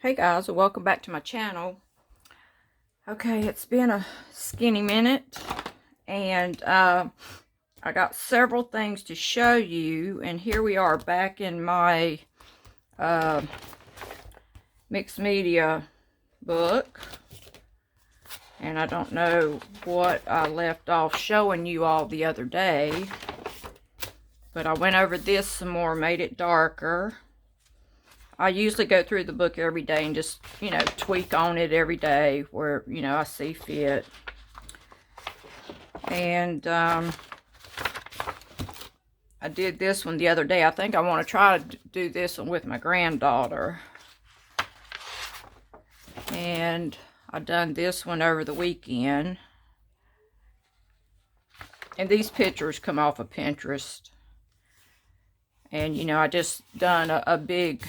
Hey guys, welcome back to my channel. Okay, it's been a skinny minute, and I got several things to show you, and here we are back in my mixed media book, and I don't know what I left off showing you all the other day, but I went over this some more, made it darker. I usually go through the book every day and just, tweak on it every day where, I see fit. And I did this one the other day. I think I want to try to do this one with my granddaughter. And I done this one over the weekend. And these pictures come off of Pinterest. And, I just done a big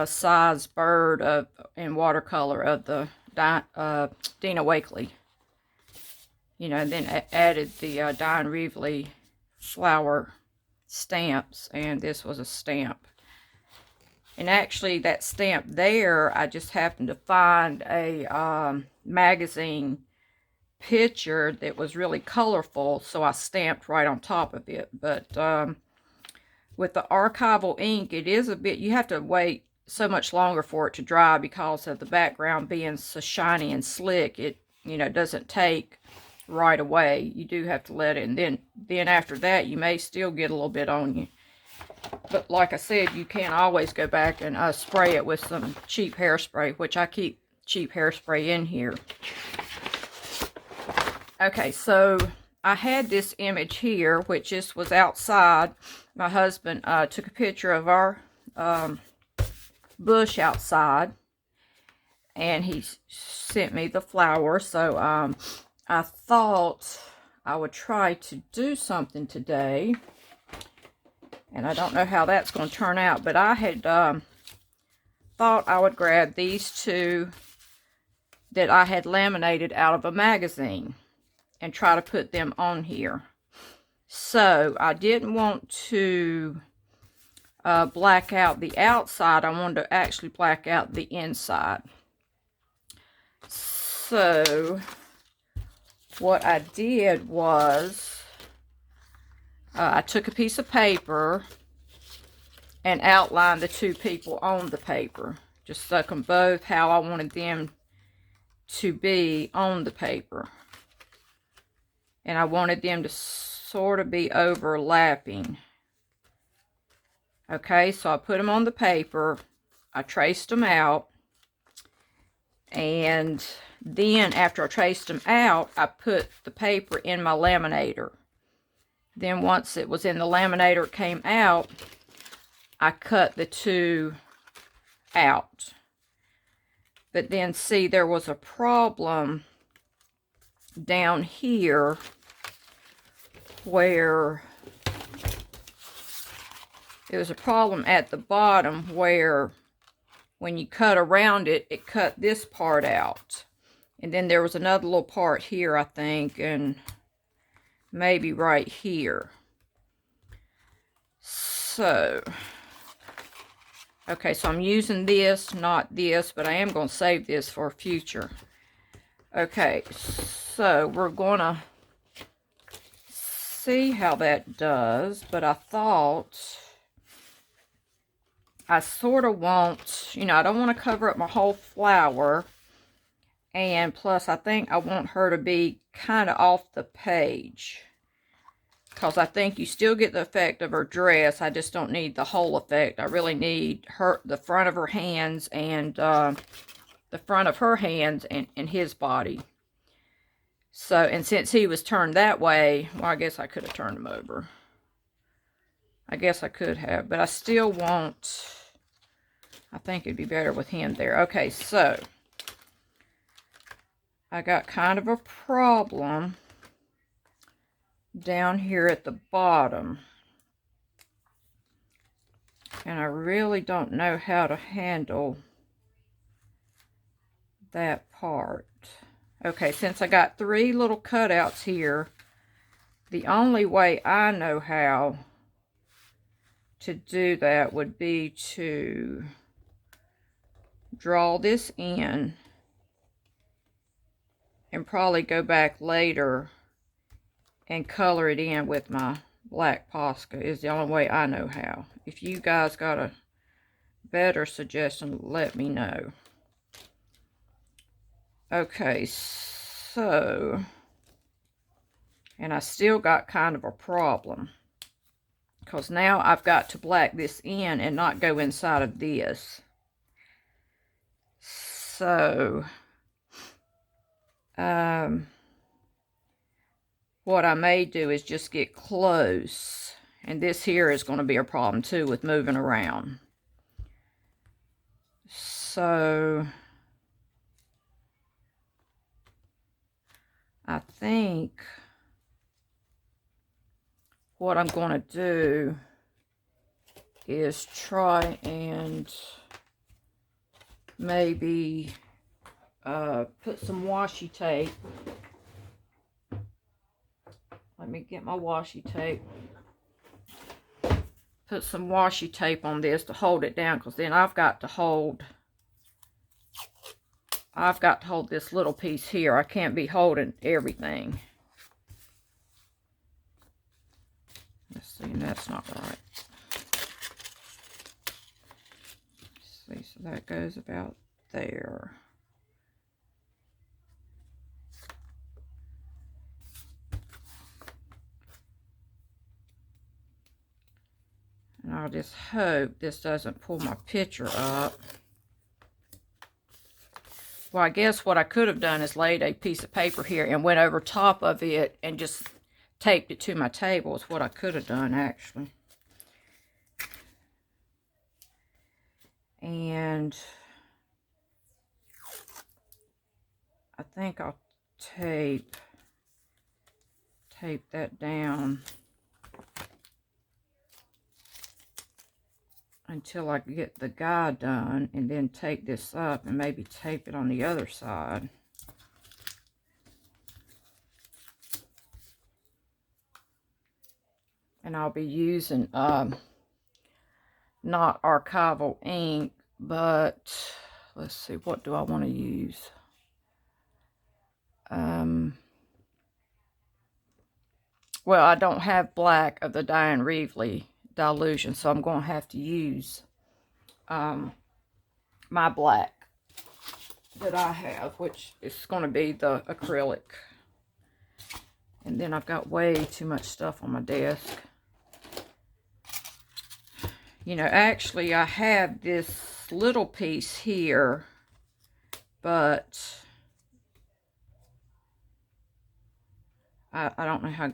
size bird in watercolor of the Dina Wakley. And then added the Dine Reevely flower stamps, and this was a stamp. And actually, that stamp there, I just happened to find a magazine picture that was really colorful, so I stamped right on top of it. But with the archival ink, it is a bit, you have to wait so much longer for it to dry because of the background being so shiny and slick. It, doesn't take right away. You do have to let it, and then after that, you may still get a little bit on you. But like I said, you can always go back and spray it with some cheap hairspray, which I keep cheap hairspray in here. Okay, so I had this image here, which just was outside. My husband took a picture of our bush outside, and he sent me the flower. So I thought I would try to do something today, and I don't know how that's going to turn out, but I had thought I would grab these two that I had laminated out of a magazine and try to put them on here. So I didn't want to black out the outside. I wanted to actually black out the inside. So what I did was I took a piece of paper and outlined the two people on the paper. Just stuck them both how I wanted them to be on the paper. And I wanted them to sort of be overlapping. Okay, so I put them on the paper. I traced them out. And then after I traced them out, I put the paper in my laminator. Then once it was in the laminator, it came out, I cut the two out. But then see, there was a problem down here where there was a problem at the bottom where when you cut around it, it cut this part out. And then there was another little part here, I think, and maybe right here. So, okay, so I'm using this, not this, but I am going to save this for future. Okay, so we're going to see how that does, but I thought I sort of want, I don't want to cover up my whole flower, and plus I think I want her to be kind of off the page, because I think you still get the effect of her dress. I just don't need the whole effect. I really need the front of her hands and the front of her hands and his body. So, and since he was turned that way, well, I guess I could have turned him over. I guess I could have, but I still want, I think it'd be better with him there. Okay, so I got kind of a problem down here at the bottom. And I really don't know how to handle that part. Okay, since I got three little cutouts here, the only way I know how to do that would be to draw this in and probably go back later and color it in with my black Posca is the only way I know how. If you guys got a better suggestion, let me know. Okay, so, and I still got kind of a problem, because now I've got to black this in and not go inside of this. So, what I may do is just get close. And this here is going to be a problem too with moving around. So, I think what I'm going to do is try and maybe put some washi tape. Let me get my washi tape. Put some washi tape on this to hold it down, because then I've got to hold this little piece here. I can't be holding everything. Let's see, that's not right. Let's see, so that goes about there. And I'll just hope this doesn't pull my picture up. Well, I guess what I could have done is laid a piece of paper here and went over top of it and just taped it to my table. Is what I could have done, actually. And I think I'll tape that down until I get the guy done, and then take this up and maybe tape it on the other side. And I'll be using not archival ink, but let's see, what do I want to use? Well, I don't have black of the Diane Reevely Dylusion, so I'm going to have to use my black that I have, which is going to be the acrylic. And then I've got way too much stuff on my desk. You know, actually I have this little piece here, but I don't know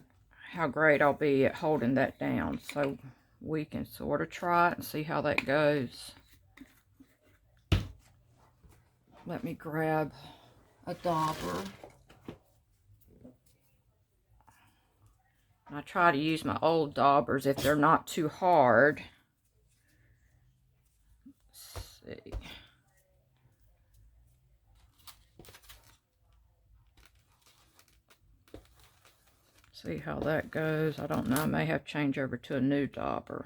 how great I'll be at holding that down. So we can sort of try it and see how that goes. Let me grab a dauber. I try to use my old daubers if they're not too hard. Let's see. See how that goes. I don't know. I may have to change over to a new dauber.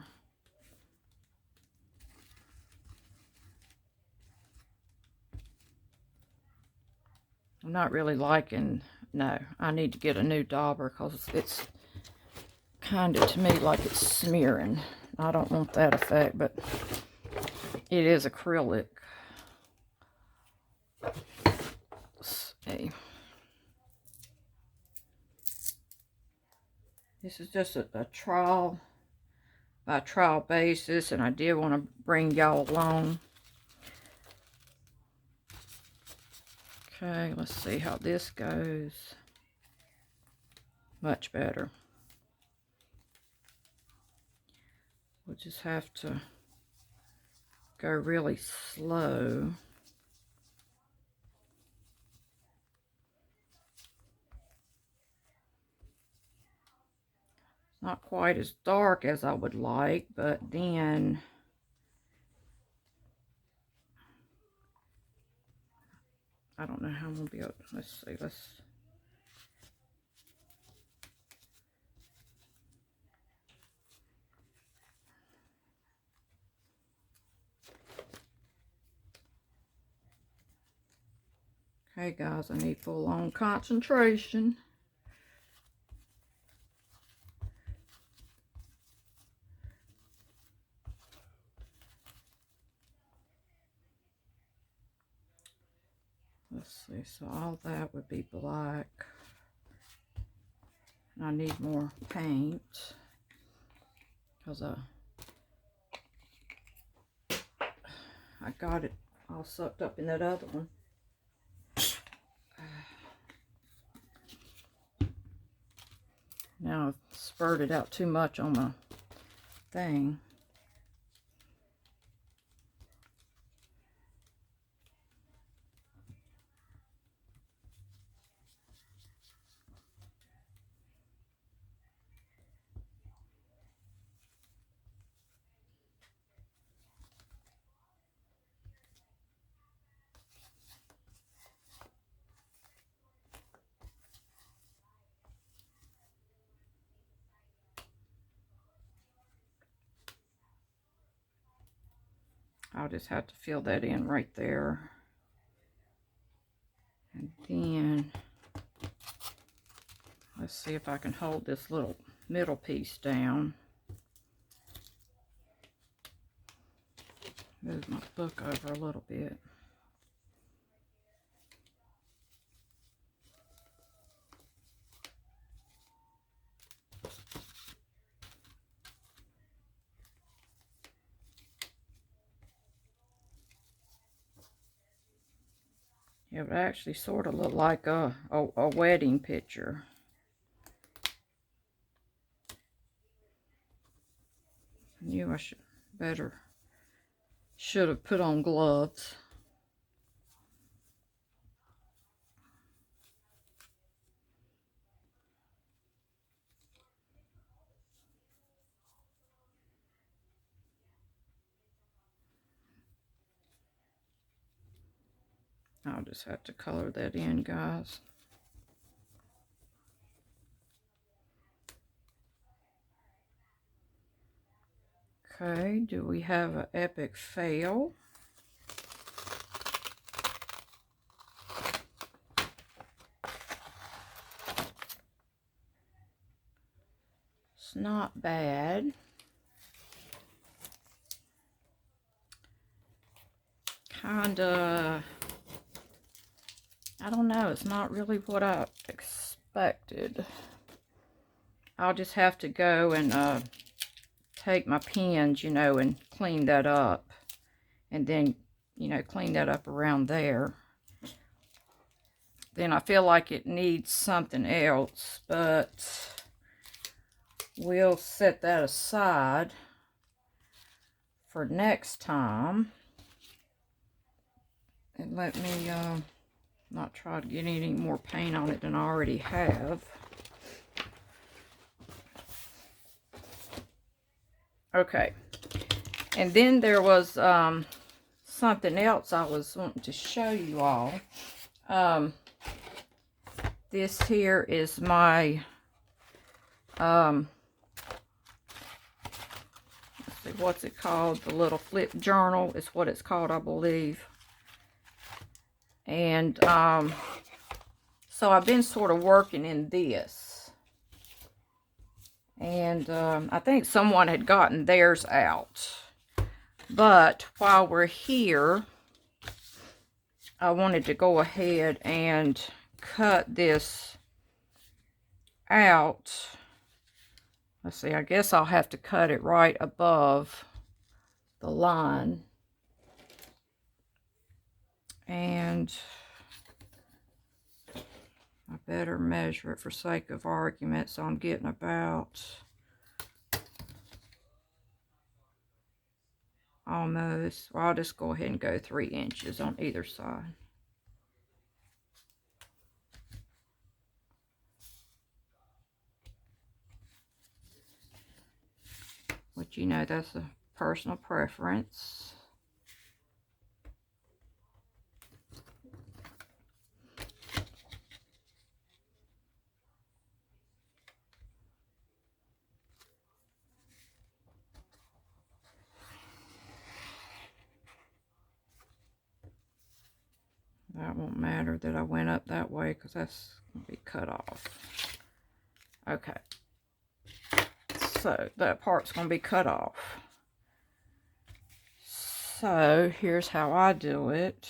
I'm not really liking... No, I need to get a new dauber because it's kind of, to me, like it's smearing. I don't want that effect, but it is acrylic. Let's see. This is just a trial, by trial basis, and I did want to bring y'all along. Okay, let's see how this goes. Much better. We'll just have to go really slow. Not quite as dark as I would like, but then I don't know how I'm gonna be able. Let's see. Okay, guys, I need full-on concentration. Let's see, so all that would be black. And I need more paint because I got it all sucked up in that other one. Now I've spurted out too much on my thing. I'll just have to fill that in right there. And then, let's see if I can hold this little middle piece down. Move my book over a little bit. It would actually sort of look like a wedding picture. I knew I should have put on gloves. I'll just have to color that in, guys. Okay, do we have an epic fail? It's not bad. Kinda, I don't know, it's not really what I expected. I'll just have to go and take my pens, you know, and clean that up. And then, you know, clean that up around there. Then I feel like it needs something else, but we'll set that aside for next time. And let me not try to get any more paint on it than I already have. Okay. And then there was something else I was wanting to show you all. This here is my, let's see, what's it called? The little flip journal is what it's called, I believe. And so I've been sort of working in this. And I think someone had gotten theirs out. But while we're here, I wanted to go ahead and cut this out. Let's see, I guess I'll have to cut it right above the line. And I better measure it for sake of argument, so I'm getting about almost, well, I'll just go ahead and go 3 inches on either side. But you know, that's a personal preference. That won't matter that I went up that way because that's going to be cut off. Okay. So that part's going to be cut off. So here's how I do it.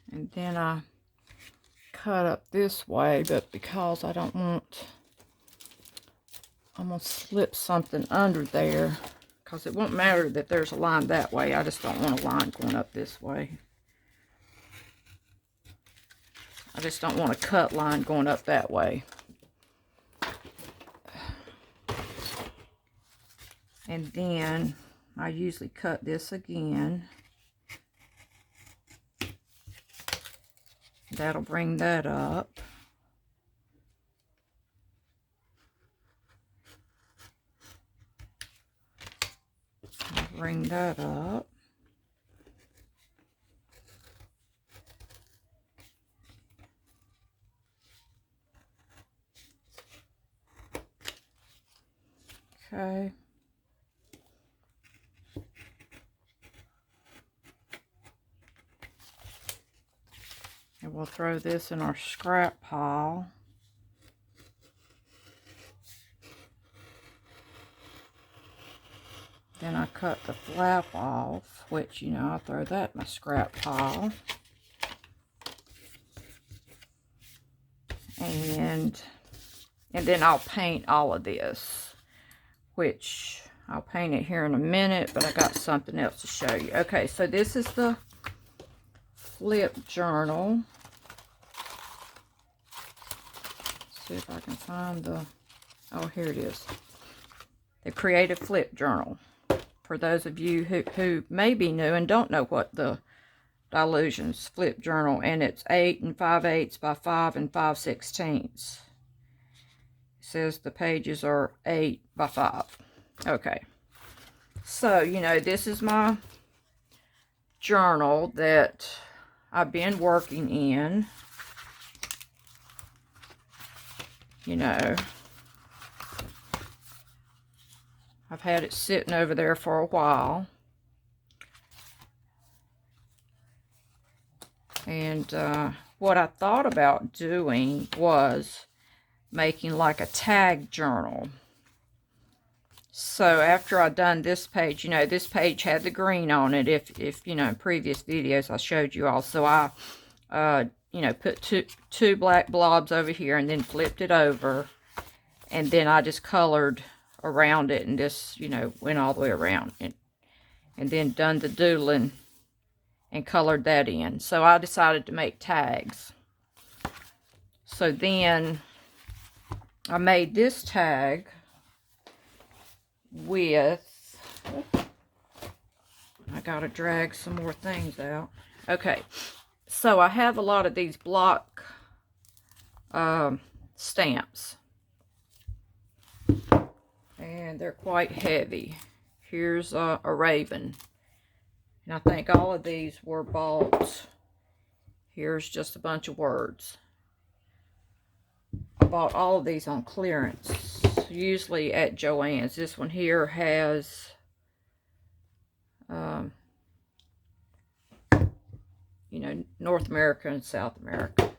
And then I cut up this way, but because I don't want, I'm going to slip something under there, because it won't matter that there's a line that way. I just don't want a line going up this way. I just don't want a cut line going up that way. And then I usually cut this again. That'll bring that up. I'll bring that up. Okay. And we'll throw this in our scrap pile. Then I cut the flap off, which, you know, I'll throw that in my scrap pile. And then I'll paint all of this, which I'll paint it here in a minute, but I got something else to show you. Okay, so this is the flip journal. Let's see if I can find the, oh, here it is. The Creative Flip Journal. For those of you who may be new and don't know what the Dylusions Flip Journal, and it's 8 5/8 by 5 5/16. It says the pages are 8 by 5. Okay. So, you know, this is my journal that I've been working in. You know, I've had it sitting over there for a while. And what I thought about doing was making like a tag journal. So after I done this page, you know, this page had the green on it. If you know, in previous videos I showed you all. So I, you know, put two black blobs over here and then flipped it over. And then I just colored around it and just, you know, went all the way around. And then done the doodling and colored that in. So I decided to make tags. So then I made this tag with, I gotta drag some more things out. Okay, so I have a lot of these block stamps, and they're quite heavy. Here's a raven, and I think all of these were bought. Here's just a bunch of words. I bought all of these on clearance, usually at Joann's. This one here has, you know, North America and South America.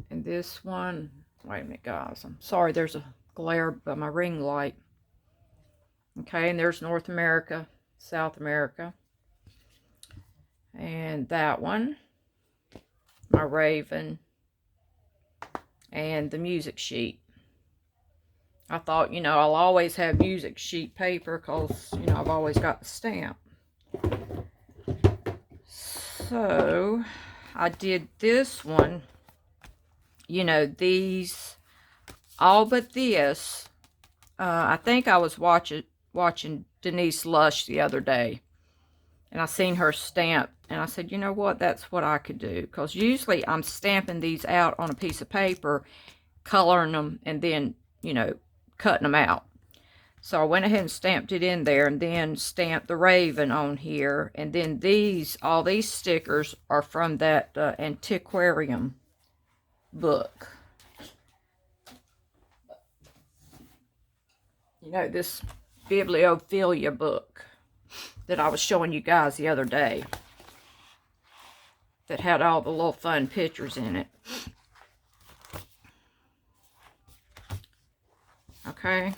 And this one, wait a minute, guys. I'm sorry, there's a glare by my ring light. Okay, and there's North America, South America. And that one, my raven, and the music sheet. I thought, you know, I'll always have music sheet paper because, you know, I've always got the stamp. So I did this one, you know, these, all but this. I think I was watching Denise Lush the other day, and I seen her stamp, and I said, you know what, that's what I could do, because usually I'm stamping these out on a piece of paper, coloring them, and then, you know, cutting them out. So I went ahead and stamped it in there, and then stamped the raven on here. And then all these stickers are from that antiquarium book. You know, this Bibliophilia book that I was showing you guys the other day, that had all the little fun pictures in it. Okay,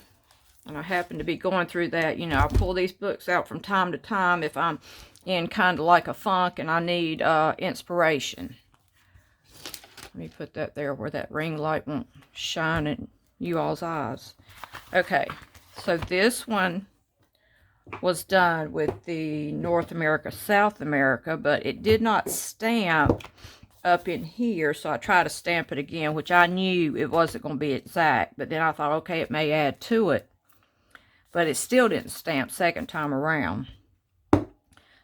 and I happen to be going through that. You know, I pull these books out from time to time if I'm in kind of like a funk and I need inspiration. Let me put that there where that ring light won't shine in you all's eyes. Okay, so this one was done with the North America, South America, but it did not stamp up in here, so I tried to stamp it again, which I knew it wasn't going to be exact, but then I thought, okay, it may add to it, but it still didn't stamp second time around.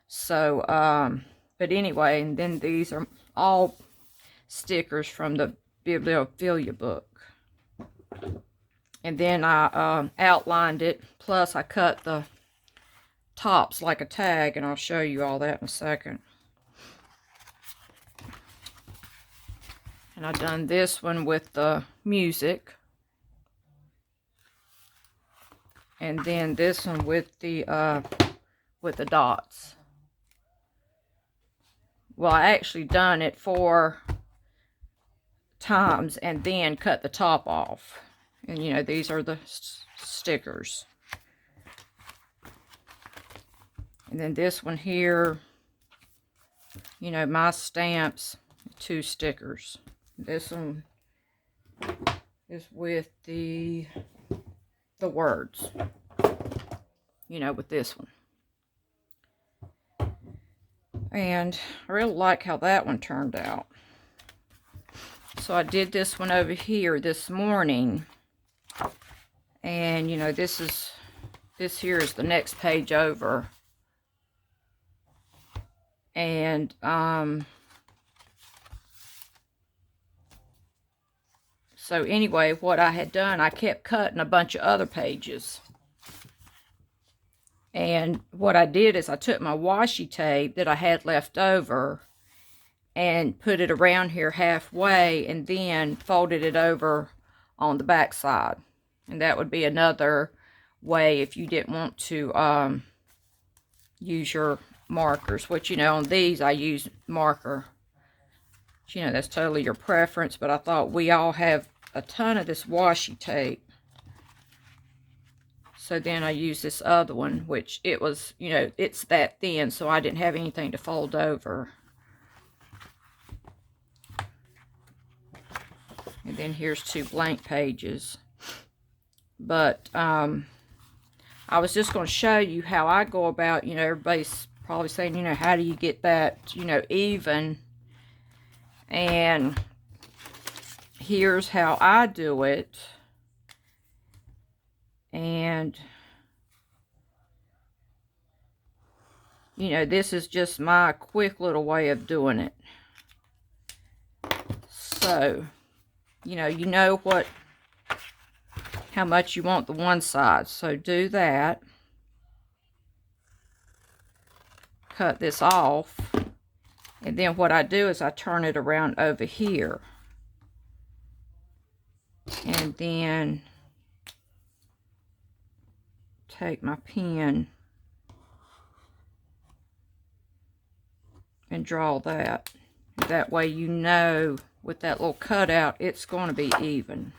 So, but anyway, and then these are all stickers from the Bibliophilia book. And then I outlined it, plus I cut the tops like a tag, and I'll show you all that in a second. And I've done this one with the music. And then this one with the dots. Well, I actually done it 4 times and then cut the top off. And you know, these are the stickers. And then this one here, you know, my stamps, 2 stickers. This one is with the words, you know, with this one. And I really like how that one turned out. So I did this one over here this morning. And, you know, this here is the next page over. And, so anyway, what I had done, I kept cutting a bunch of other pages. And what I did is I took my washi tape that I had left over and put it around here halfway and then folded it over on the back side. And that would be another way if you didn't want to use your markers, which, you know, on these I use marker. You know, that's totally your preference, but I thought we all have a ton of this washi tape. So then I used this other one, which it was, you know, it's that thin, so I didn't have anything to fold over. And then here's 2 blank pages. But I was just going to show you how I go about, you know, everybody's probably saying, you know, how do you get that, you know, even? And here's how I do it. And, you know, this is just my quick little way of doing it. So, you know how much you want the one side. So do that. Cut this off. And then what I do is I turn it around over here. And then take my pen and draw that. That way you know with that little cutout it's going to be even.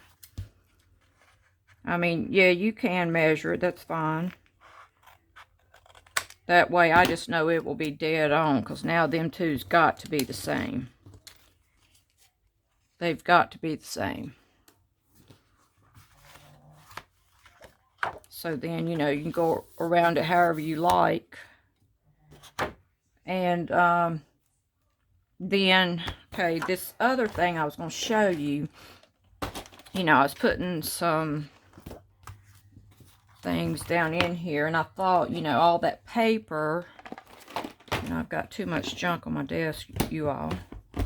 I mean, yeah, you can measure it, that's fine. That way I just know it will be dead on, because now them two's got to be the same. They've got to be the same. So then, you know, you can go around it however you like. And then, okay, this other thing I was going to show you, you know, I was putting some things down in here, and I thought, you know, all that paper, you know, I've got too much junk on my desk, you all. I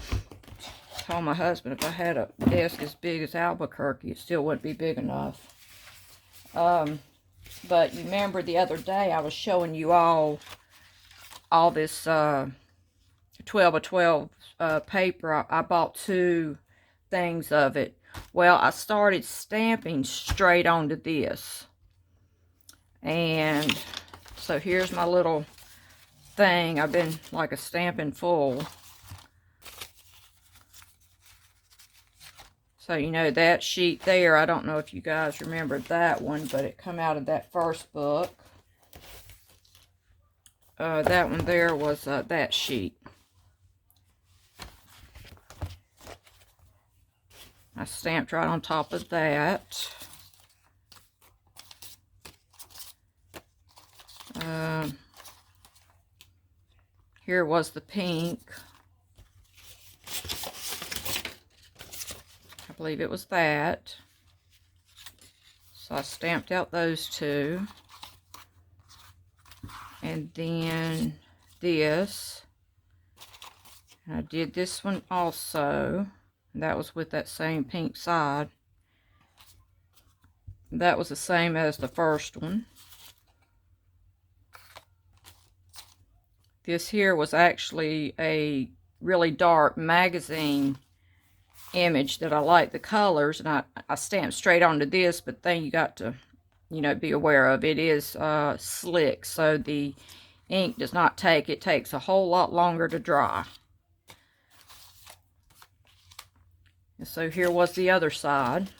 told my husband if I had a desk as big as Albuquerque, it still wouldn't be big enough. But you remember the other day I was showing you all this 12 by 12 paper. I bought 2 things of it. Well, I started stamping straight onto this. And so here's my little thing. I've been like a stamping full. So, you know, that sheet there, I don't know if you guys remember that one, but it come out of that first book. That one there was that sheet. I stamped right on top of that. Here was the pink. I believe it was that. So I stamped out those 2. And then this. And I did this one also. And that was with that same pink side. That was the same as the first one. This here was actually a really dark magazine image that I like the colors, and I stamped straight onto this, but then you got to, you know, be aware of it is slick, so the ink does not take, it takes a whole lot longer to dry. And so here was the other side.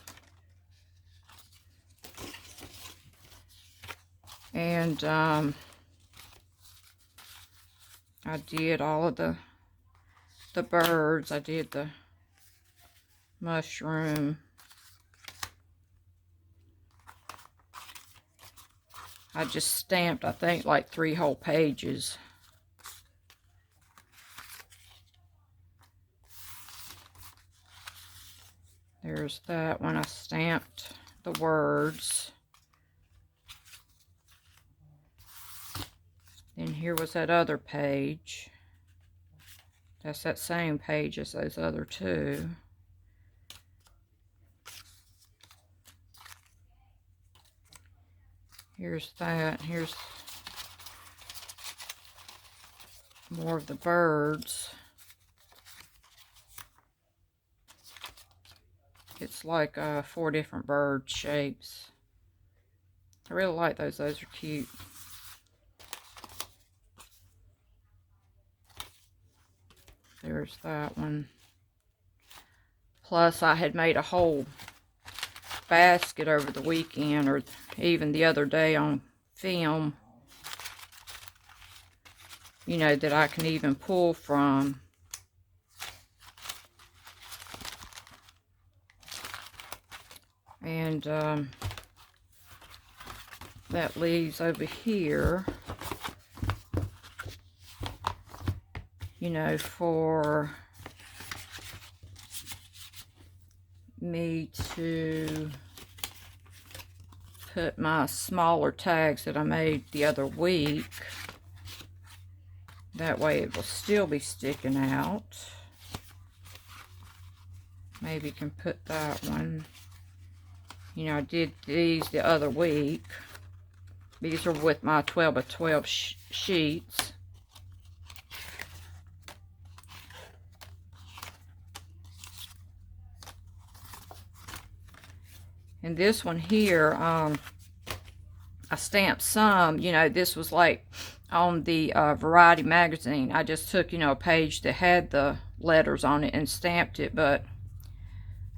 And I did all of the birds. I did the mushroom. I just stamped, I think, like 3 whole pages. There's that one. I stamped the words. Then here was that other page. That's that same page as those other 2. Here's that. Here's more of the birds. It's like 4 different bird shapes. I really like those. Those are cute. There's that one. Plus, I had made a whole basket over the weekend, or even the other day on film, you know, that I can even pull from. And that leaves over here, you know, for me to put my smaller tags that I made the other week. That way it will still be sticking out. Maybe can put that one. You know, I did these the other week. These are with my 12 by 12 sheets. And this one here, I stamped some, you know, this was like on the Variety magazine. I just took, you know, a page that had the letters on it and stamped it, but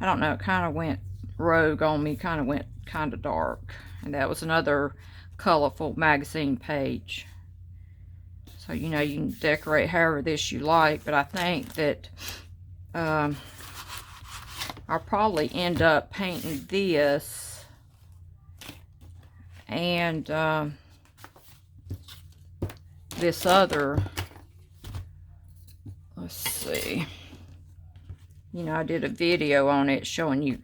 I don't know, it kind of went rogue on me, kind of went kind of dark. And that was another colorful magazine page. So, you know, you can decorate however this you like, but I think that I'll probably end up painting this and this other, let's see, you know, I did a video on it showing you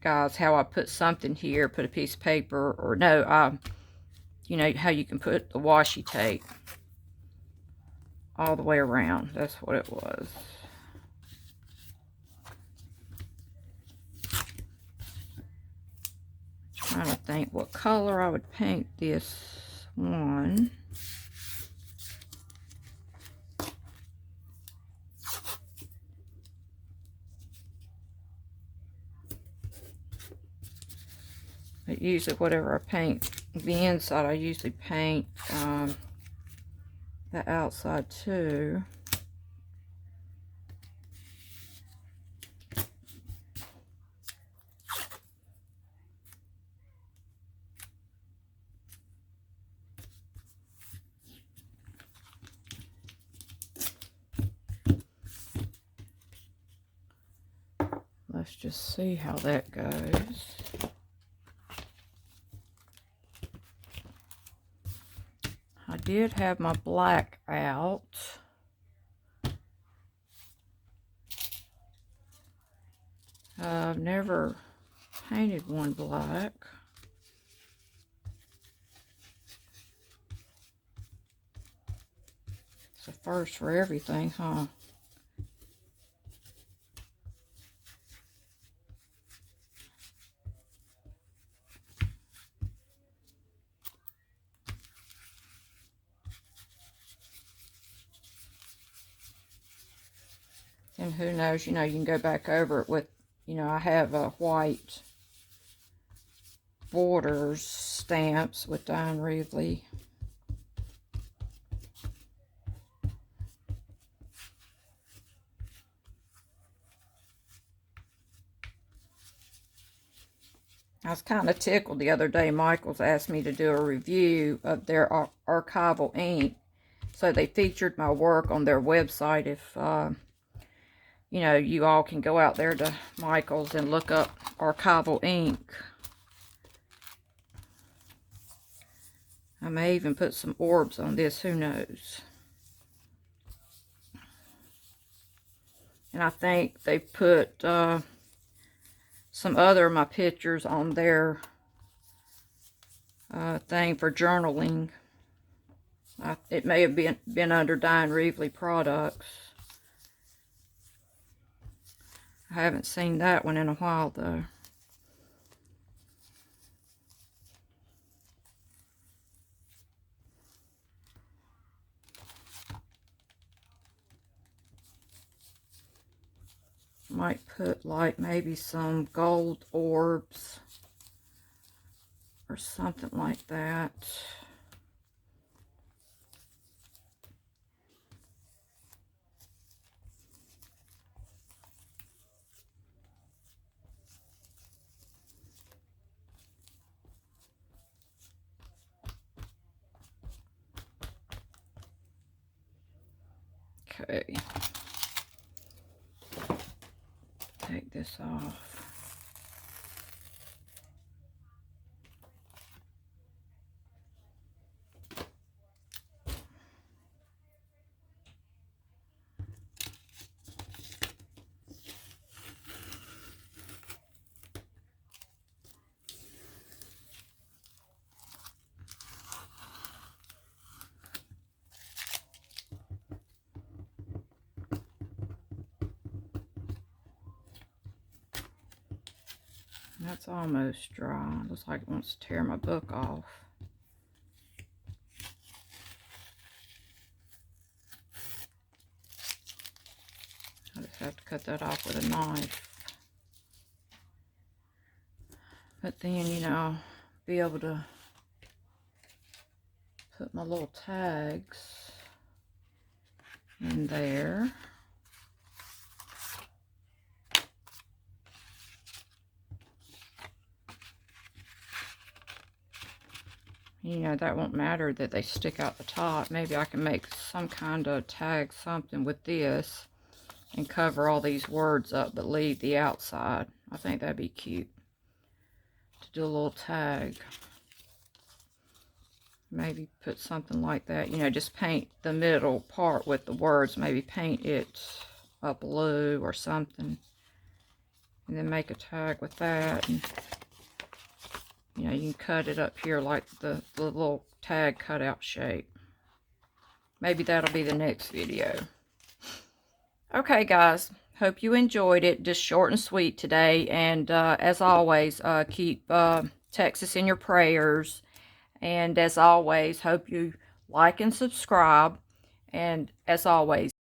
guys how I put something here, put a piece of paper, or no, you know, how you can put the washi tape all the way around. That's what it was. trying to think what color I would paint this one. But usually whatever I paint the inside, I usually paint the outside too. Let's just see how that goes. I did have my black out. I've never painted one black. It's a first for everything, huh? And who knows, you know, you can go back over it with, you know, I have white borders stamps with Dine Reevely. I was kind of tickled the other day. Michaels asked me to do a review of their archival ink. So they featured my work on their website. If, you know, you all can go out there to Michaels and look up archival ink. I may even put some orbs on this, who knows. And I think they put some other of my pictures on their thing for journaling. It may have been under Dine Reevely products. I haven't seen that one in a while though. Might put like maybe some gold orbs or something like that. Okay. Take this off. That's almost dry. Looks like it wants to tear my book off. I just have to cut that off with a knife. But then, you know, I'll be able to put my little tags in there. You know, that won't matter that they stick out the top. Maybe I can make some kind of tag, something with this, and cover all these words up, but leave the outside. I think that'd be cute to do a little tag. Maybe put something like that. You know, just paint the middle part with the words. Maybe paint it a blue or something. And then make a tag with that. And, you know, you can cut it up here like the little tag cutout shape. Maybe that'll be the next video. Okay, guys. Hope you enjoyed it. Just short and sweet today. And as always, keep Texas in your prayers. And as always, hope you like and subscribe. And as always,